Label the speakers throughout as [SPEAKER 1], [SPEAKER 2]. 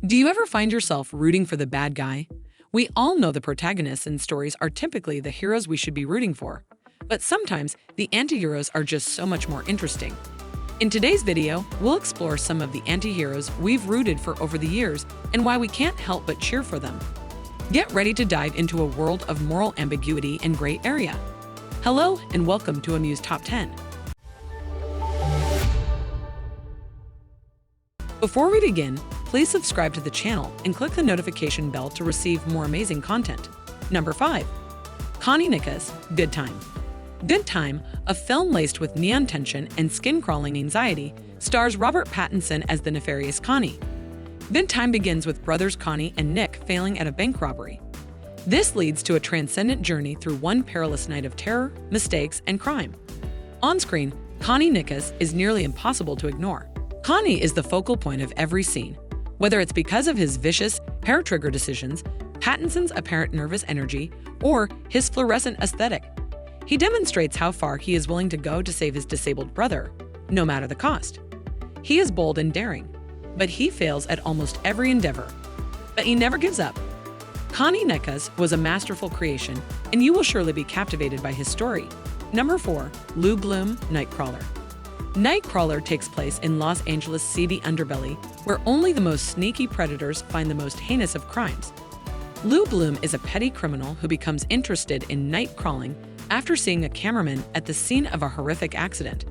[SPEAKER 1] Do you ever find yourself rooting for the bad guy? We all know the protagonists in stories are typically the heroes we should be rooting for, but sometimes the anti-heroes are just so much more interesting. In today's video, we'll explore some of the anti-heroes we've rooted for over the years and why we can't help but cheer for them. Get ready to dive into a world of moral ambiguity and gray area. Hello and welcome to Amuse Top 10. Before we begin, please subscribe to the channel and click the notification bell to receive more amazing content. Number 5. Connie Nicholas, Good Time. Good Time, a film laced with neon tension and skin-crawling anxiety, stars Robert Pattinson as the nefarious Connie. Good Time begins with brothers Connie and Nick failing at a bank robbery. This leads to a transcendent journey through one perilous night of terror, mistakes, and crime. On screen, Connie Nicholas is nearly impossible to ignore. Connie is the focal point of every scene, whether it's because of his vicious, hair-trigger decisions, Pattinson's apparent nervous energy, or his fluorescent aesthetic. He demonstrates how far he is willing to go to save his disabled brother, no matter the cost. He is bold and daring, but he fails at almost every endeavor. But he never gives up. Connie Nicholas was a masterful creation, and you will surely be captivated by his story. Number 4. Lou Bloom, Nightcrawler. Nightcrawler takes place in Los Angeles' seedy underbelly, where only the most sneaky predators find the most heinous of crimes. Lou Bloom is a petty criminal who becomes interested in night crawling after seeing a cameraman at the scene of a horrific accident.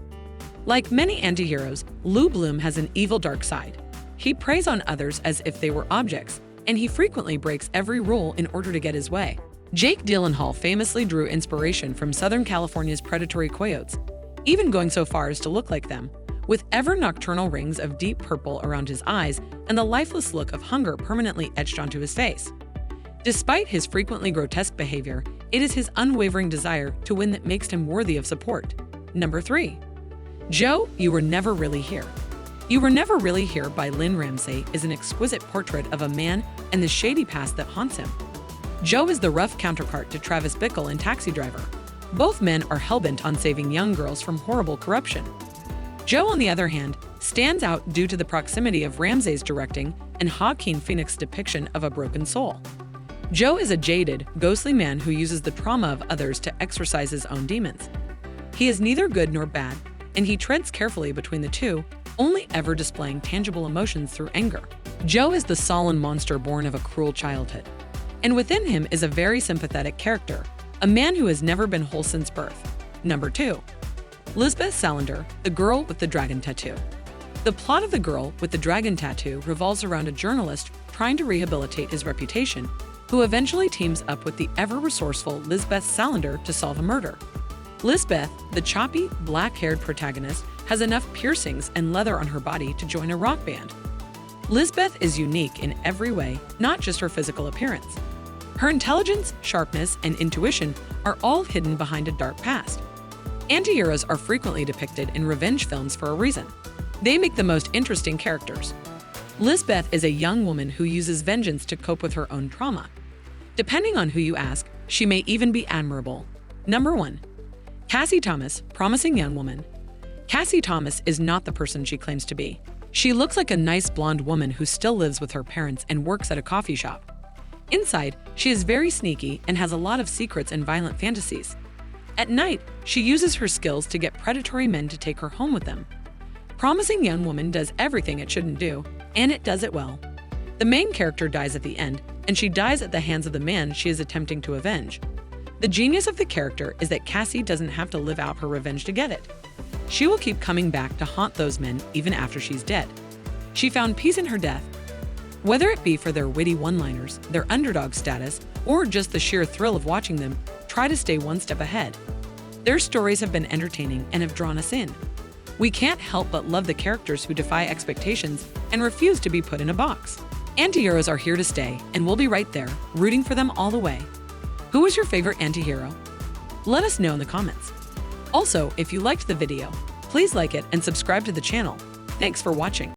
[SPEAKER 1] Like many anti-heroes, Lou Bloom has an evil dark side. He preys on others as if they were objects, and he frequently breaks every rule in order to get his way. Jake Gyllenhaal famously drew inspiration from Southern California's predatory coyotes, even going so far as to look like them, with ever-nocturnal rings of deep purple around his eyes and the lifeless look of hunger permanently etched onto his face. Despite his frequently grotesque behavior, it is his unwavering desire to win that makes him worthy of support. Number 3. Joe, You Were Never Really Here. You Were Never Really Here by Lynn Ramsay is an exquisite portrait of a man and the shady past that haunts him. Joe is the rough counterpart to Travis Bickle in Taxi Driver. Both men are hellbent on saving young girls from horrible corruption. Joe, on the other hand, stands out due to the proximity of Ramsay's directing and Joaquin Phoenix's depiction of a broken soul. Joe is a jaded, ghostly man who uses the trauma of others to exorcise his own demons. He is neither good nor bad, and he treads carefully between the two, only ever displaying tangible emotions through anger. Joe is the sullen monster born of a cruel childhood, and within him is a very sympathetic character, a man who has never been whole since birth. Number 2. Lisbeth Salander, The Girl with the Dragon Tattoo. The plot of The Girl with the Dragon Tattoo revolves around a journalist trying to rehabilitate his reputation, who eventually teams up with the ever-resourceful Lisbeth Salander to solve a murder. Lisbeth, the choppy, black-haired protagonist, has enough piercings and leather on her body to join a rock band. Lisbeth is unique in every way, not just her physical appearance. Her intelligence, sharpness, and intuition are all hidden behind a dark past. Anti-heroes are frequently depicted in revenge films for a reason. They make the most interesting characters. Lisbeth is a young woman who uses vengeance to cope with her own trauma. Depending on who you ask, she may even be admirable. Number 1. Cassie Thomas, Promising Young Woman. Cassie Thomas is not the person she claims to be. She looks like a nice blonde woman who still lives with her parents and works at a coffee shop. Inside, she is very sneaky and has a lot of secrets and violent fantasies. At night, she uses her skills to get predatory men to take her home with them. Promising Young Woman does everything it shouldn't do, and it does it well. The main character dies at the end, and she dies at the hands of the man she is attempting to avenge. The genius of the character is that Cassie doesn't have to live out her revenge to get it. She will keep coming back to haunt those men even after she's dead. She found peace in her death. Whether it be for their witty one-liners, their underdog status, or just the sheer thrill of watching them try to stay one step ahead, their stories have been entertaining and have drawn us in. We can't help but love the characters who defy expectations and refuse to be put in a box. Anti-heroes are here to stay, and we'll be right there, rooting for them all the way. Who is your favorite anti-hero? Let us know in the comments. Also, if you liked the video, please like it and subscribe to the channel. Thanks for watching.